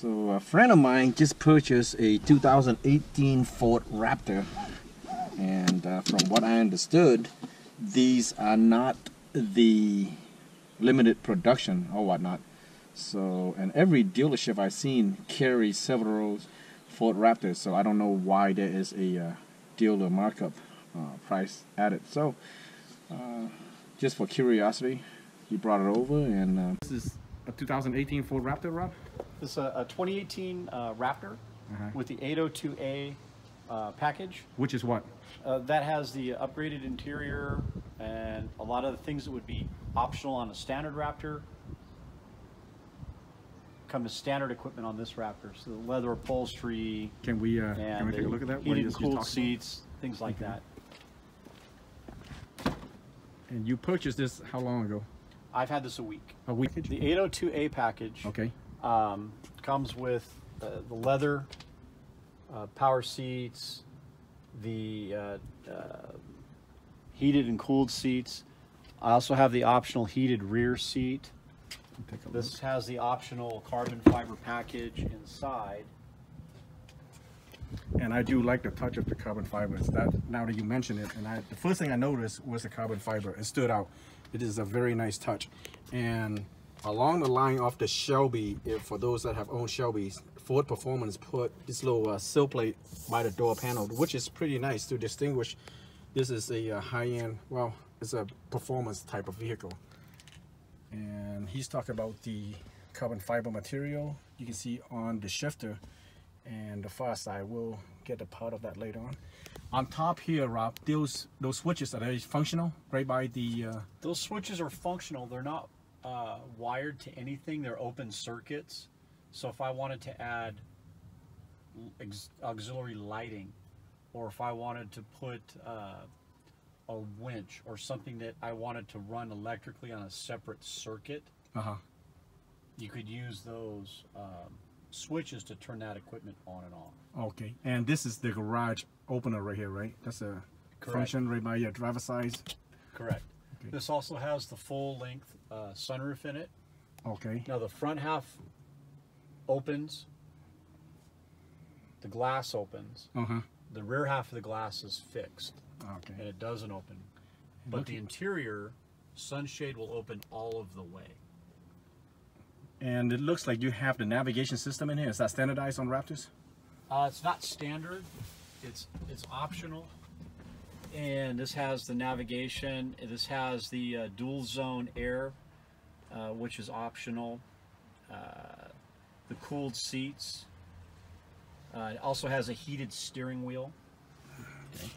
So a friend of mine just purchased a 2018 Ford Raptor, and from what I understood, these are not the limited production or whatnot. So, and every dealership I've seen carries several Ford Raptors, so I don't know why there is a dealer markup price added. So just for curiosity, he brought it over. And this is a 2018 Ford Raptor, Rob? This is a 2018 Raptor with the 802A package. Which is what? That has the upgraded interior and a lot of the things that would be optional on a standard Raptor come as standard equipment on this Raptor. So the leather upholstery. Can we take a look at that? Heated and cooled seats, things like that. And you purchased this how long ago? I've had this a week. A week? The 802A package comes with the leather, power seats, the heated and cooled seats. I also have the optional heated rear seat. This has the optional carbon fiber package inside. And I do like the touch of the carbon fibers. That now that you mention it, and the first thing I noticed was the carbon fiber. It stood out. It is a very nice touch. And along the line of the Shelby, for those that have owned Shelbys, Ford Performance put this little sill plate by the door panel, which is pretty nice to distinguish. This is a high-end, well, it's a performance type of vehicle. And he's talking about the carbon fiber material you can see on the shifter and the far side. We'll get a part of that later on. On top here, Rob, those switches, are they functional right by the... Those switches are functional. They're not wired to anything. They're open circuits. So if I wanted to add auxiliary lighting, or if I wanted to put a winch or something that I wanted to run electrically on a separate circuit, you could use those switches to turn that equipment on and off. Okay, and this is the garage opener right here, right? That's a function right by your driver's side. Correct. Okay. This also has the full length sunroof in it. Okay. Now the front half opens, the glass opens, the rear half of the glass is fixed. Okay. And it doesn't open. But the interior sunshade will open all of the way. And it looks like you have the navigation system in here. Is that standardized on Raptors? It's not standard. It's optional. And this has the navigation. This has the dual zone air, which is optional. The cooled seats. It also has a heated steering wheel.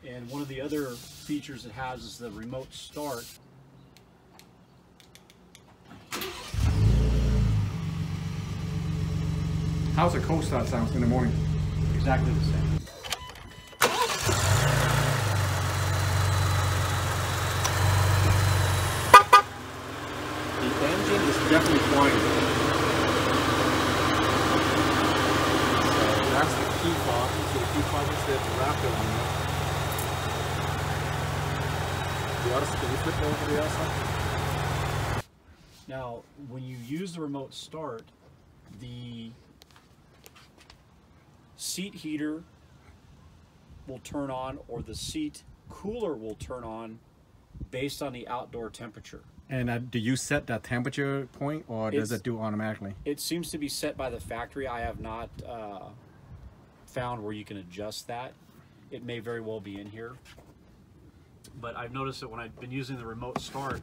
Okay. And one of the other features it has is the remote start. How's a cold start sound in the morning? Exactly the same. The engine is definitely quiet. So that's the key fob. So the key fob is the Raptor on there. Can you flip over to the other side? Now, when you use the remote start, the seat heater will turn on, or the seat cooler will turn on based on the outdoor temperature. And do you set that temperature point, or does it do automatically? It seems to be set by the factory. I have not found where you can adjust that. It may very well be in here. But I've noticed that when I've been using the remote start,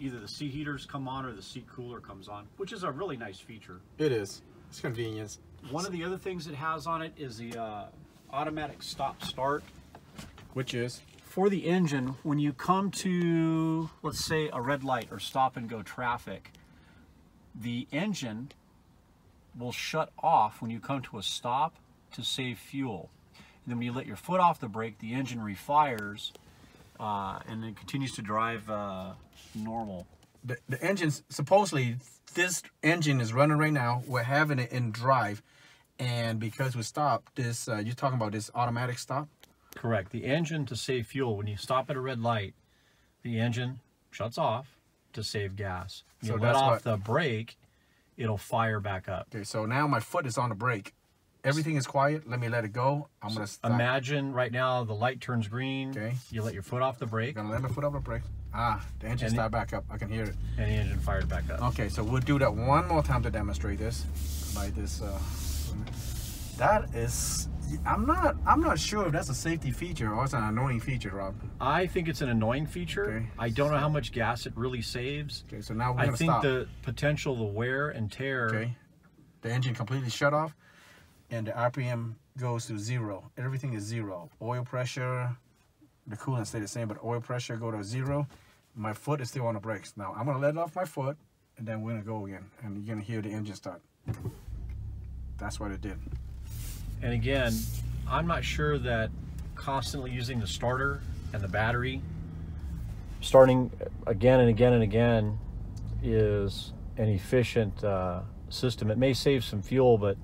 either the seat heaters come on or the seat cooler comes on, which is a really nice feature. It is. It's convenience. One of the other things it has on it is the automatic stop-start. Which is? For the engine, when you come to, let's say, a red light or stop-and-go traffic, the engine will shut off when you come to a stop to save fuel. And then when you let your foot off the brake, the engine refires and then continues to drive normal. The engine's, supposedly, this engine is running right now. We're having it in drive. And because we stopped this, you're talking about this automatic stop? Correct. The engine, to save fuel, when you stop at a red light, the engine shuts off to save gas. You let off the brake, it'll fire back up. Okay, so now my foot is on the brake. Everything is quiet. Let me let it go. I'm gonna stop. Imagine right now the light turns green. Okay. You let your foot off the brake. I'm gonna let my foot off the brake. Ah, the engine started back up. I can hear it. And the engine fired back up. Okay, so we'll do that one more time to demonstrate this. By this, that is. I'm not sure if that's a safety feature or it's an annoying feature, Rob. I think it's an annoying feature. Okay. I don't know how much gas it really saves. Okay, so now we're I gonna think stop. the potential, the wear and tear. Okay, the engine completely shut off, and the RPM goes to 0. Everything is 0. Oil pressure, the coolant stay the same, but oil pressure go to 0. My foot is still on the brakes. Now I'm gonna let off my foot, and then we're gonna go again, and you're gonna hear the engine start. That's what it did. And again, I'm not sure that constantly using the starter and the battery, starting again and again and again, is an efficient system. It may save some fuel, but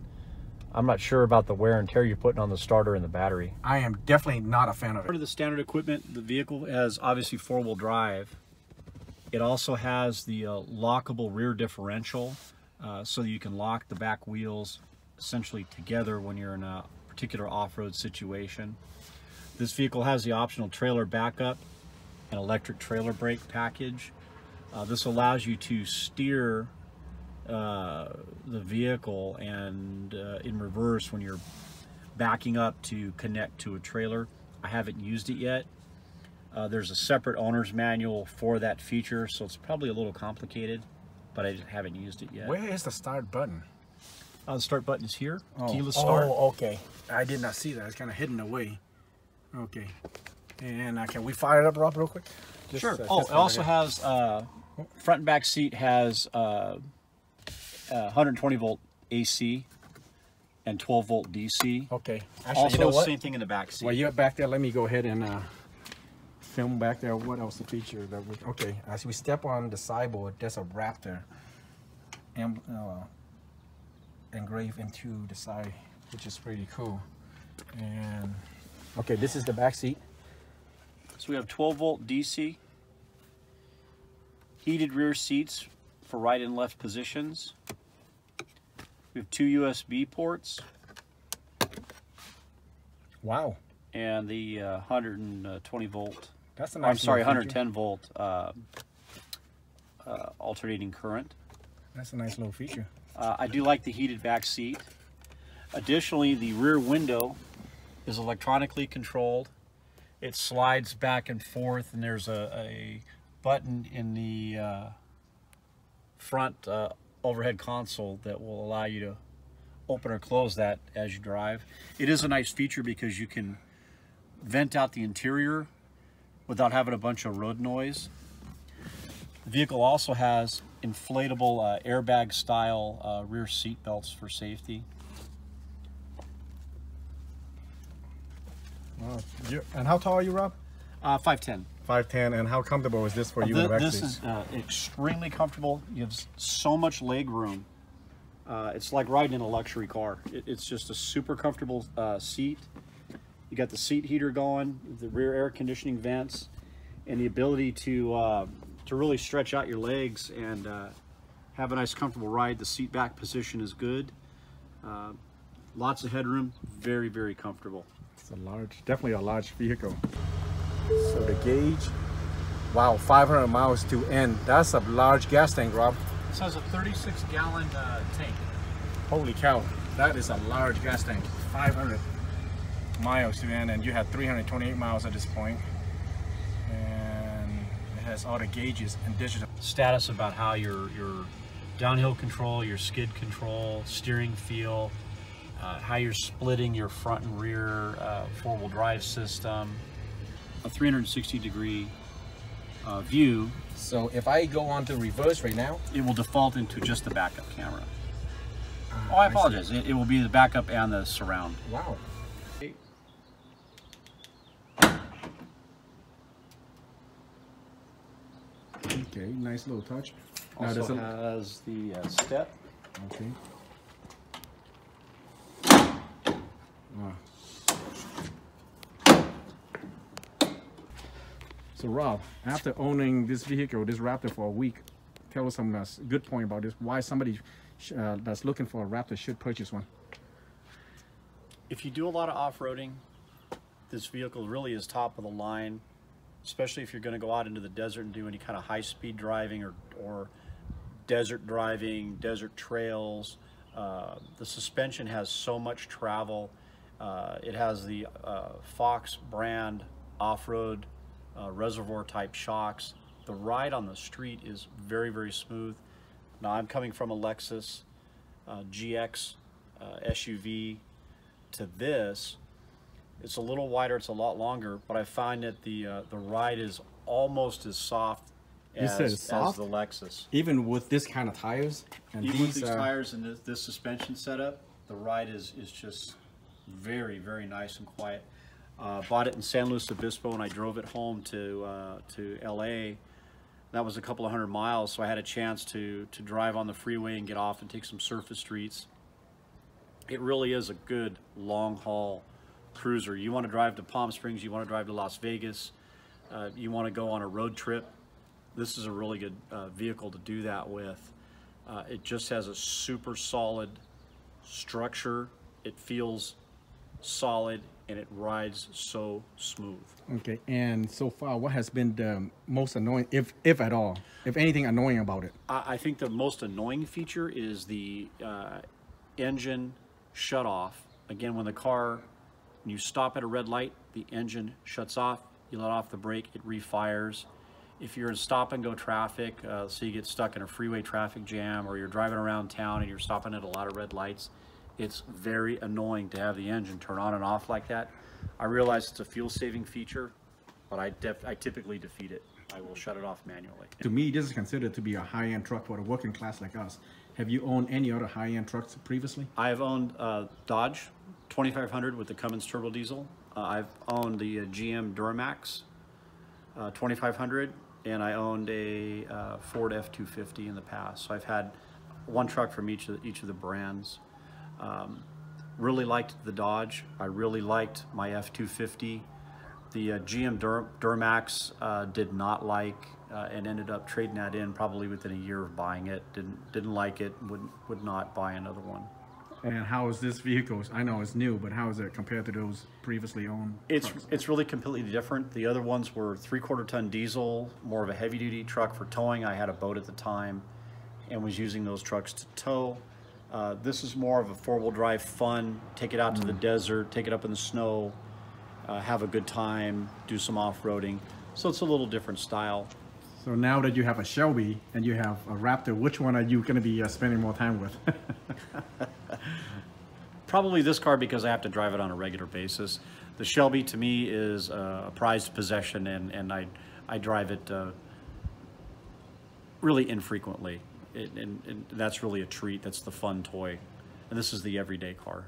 I'm not sure about the wear and tear you're putting on the starter and the battery. I am definitely not a fan of Part it. of the standard equipment, the vehicle has obviously 4-wheel drive. It also has the lockable rear differential, so that you can lock the back wheels essentially together when you're in a particular off-road situation. This vehicle has the optional trailer backup and electric trailer brake package. This allows you to steer the vehicle and in reverse when you're backing up to connect to a trailer. I haven't used it yet. There's a separate owner's manual for that feature, so it's probably a little complicated, but I just haven't used it yet. Where is the start button? The start button is here. Keyless start. Oh, okay. I did not see that. It's kind of hidden away. Okay. And can we fire it up, Rob, real quick? Just, Sure. It also has front and back seat has 120 volt AC and 12 volt DC. Okay. Actually, Also, you know what? same thing in the back seat. While you're back there, let me go ahead and film back there. What else the feature that we? Okay. As we step on the sideboard, there's a Raptor engraved into the side, which is pretty cool. And okay, this is the back seat. So we have 12 volt DC, heated rear seats for right and left positions. We have 2 USB ports. Wow, And the 120 volt. that's a I'm nice. sorry, little feature. 110 volt alternating current. That's a nice little feature. I do like the heated back seat. Additionally, the rear window is electronically controlled. It slides back and forth, and there's a button in the front overhead console that will allow you to open or close that as you drive. It is a nice feature because you can vent out the interior without having a bunch of road noise. The vehicle also has inflatable airbag style rear seat belts for safety. And how tall are you, Rob? 5'10". 5'10". And how comfortable is this for you in the back This seat? is extremely comfortable. You have so much leg room. It's like riding in a luxury car. It's just a super comfortable seat. You got the seat heater going, the rear air conditioning vents, and the ability to really stretch out your legs and have a nice comfortable ride. The seat back position is good. Lots of headroom, very, very comfortable. It's a large, definitely a large vehicle. So the gauge, wow, 500 miles to end. That's a large gas tank, Rob. This has a 36-gallon tank. Holy cow, that is a large gas tank. 500 miles to end, and you had 328 miles at this point. And it has all the gauges and digital. Status about how your downhill control, your skid control, steering feel, how you're splitting your front and rear 4-wheel drive system, a 360-degree view. So if I go on to reverse right now, It will default into just the backup camera. Oh, I apologize. It will be the backup and the surround. wow. Okay, nice little touch. Now Also has the step. okay. Wow. So Rob, after owning this vehicle, this Raptor, for a week, tell us some good point about this. Why somebody that's looking for a Raptor should purchase one? If you do a lot of off-roading, this vehicle really is top of the line, especially if you're going to go out into the desert and do any kind of high-speed driving or desert driving, desert trails. The suspension has so much travel. It has the Fox brand off-road reservoir type shocks. The ride on the street is very, very smooth. Now I'm coming from a Lexus GX SUV to this. It's a little wider, it's a lot longer, but I find that the ride is almost as soft as the Lexus. Even with this kind of tires? And even with these tires and this suspension setup, the ride is just very, very nice and quiet. Bought it in San Luis Obispo and I drove it home to LA. That was a couple of 100 miles, so I had a chance to drive on the freeway and get off and take some surface streets. It really is a good long haul cruiser. You want to drive to Palm Springs, you want to drive to Las Vegas, you want to go on a road trip, this is a really good vehicle to do that with. It just has a super solid structure. It feels solid and it rides so smooth. Okay, and so far, what has been the most annoying, if at all, if anything annoying about it? I think the most annoying feature is the engine shut off. Again, when you stop at a red light, the engine shuts off, you let off the brake, it refires. If you're in stop and go traffic, so you get stuck in a freeway traffic jam, or you're driving around town and you're stopping at a lot of red lights, it's very annoying to have the engine turn on and off like that. I realize it's a fuel saving feature, but I typically defeat it. I will shut it off manually. To me, this is considered to be a high-end truck for a working class like us. Have you owned any other high-end trucks previously? I've owned Dodge 2500 with the Cummins turbo diesel. I've owned the GM Duramax 2500, and I owned a Ford F250 in the past. So I've had one truck from each of the brands. Really liked the Dodge. I really liked my F250. The GM Duramax did not like and ended up trading that in probably within a year of buying it. Didn't like it. Would not buy another one. And how is this vehicle? I know it's new, but how is it compared to those previously owned trucks? It's really completely different. The other ones were 3/4 ton diesel, more of a heavy duty truck for towing. I had a boat at the time and was using those trucks to tow. This is more of a 4-wheel drive fun, take it out to the desert, take it up in the snow, have a good time, do some off-roading. So it's a little different style. So now that you have a Shelby and you have a Raptor, which one are you going to be spending more time with? Probably this car, because I have to drive it on a regular basis. The Shelby to me is a prized possession, and I drive it really infrequently. And that's really a treat. That's the fun toy. And this is the everyday car.